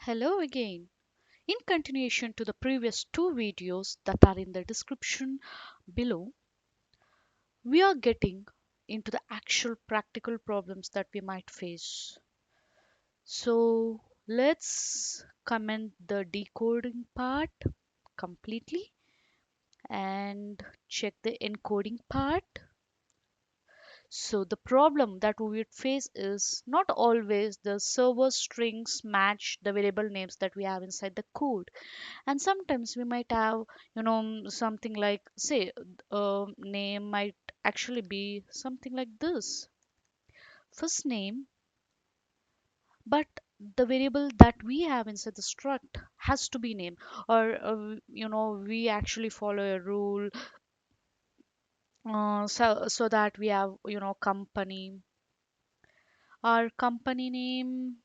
Hello again. In continuation to the previous two videos that are in the description below, we are getting into the actual practical problems that we might face. So let's comment the decoding part completely and check the encoding part. So the problem that we would face is not always the server strings match the variable names that we have inside the code, and sometimes we might have something like, say, name might actually be something like this, first name, but the variable that we have inside the struct has to be name, or we actually follow a rule, so that we have company, our company name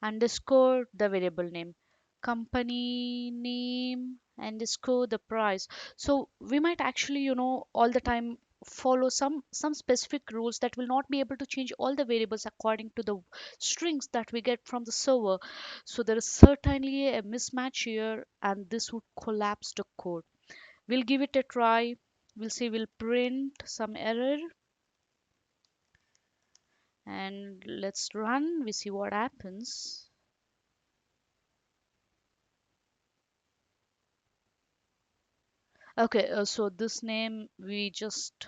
underscore the variable name, company name underscore the price. So we might actually all the time follow some specific rules that will not be able to change all the variables according to the strings that we get from the server. So there is certainly a mismatch here, and this would collapse the code. We'll give it a try. We'll see, we'll print some error and let's run. We see what happens. Okay, so this name we just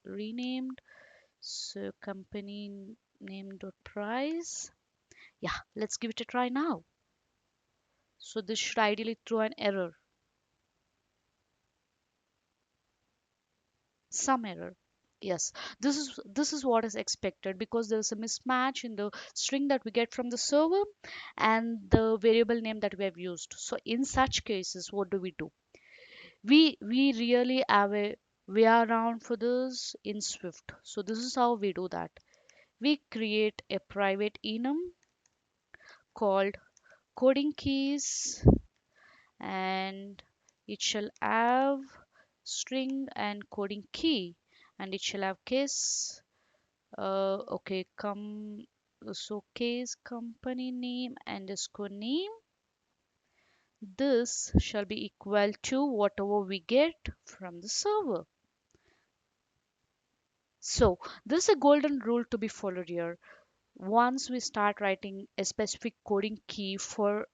renamed. So company name dot price. Yeah, let's give it a try now. So this should ideally throw an error, some error. Yes, this is what is expected because there is a mismatch in the string that we get from the server and the variable name that we have used. So in such cases, what do we do? We really have a way around for this in Swift. So this is how we do that. We create a private enum called coding keys, and it shall have string and coding key, and it shall have case, okay, come, so case company name underscore name. This shall be equal to whatever we get from the server. So this is a golden rule to be followed here. Once we start writing a specific coding key for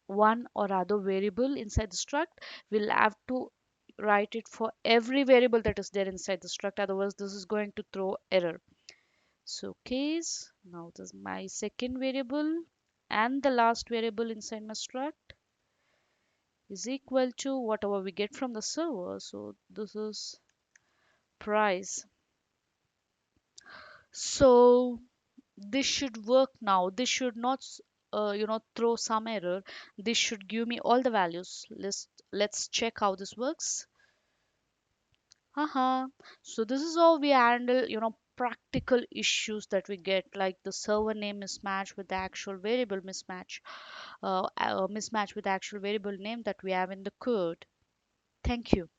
one or other variable inside the struct, we'll have to write it for every variable that is there inside the struct. Otherwise, this is going to throw error. So case, now this is my second variable, and the last variable inside my struct is equal to whatever we get from the server. So this is price. So this should work now. This should not throw some error. This should give me all the values. Let's check how this works. Haha. So this is how we handle practical issues that we get, like the server name mismatch with the actual variable mismatch, mismatch with the actual variable name that we have in the code. Thank you.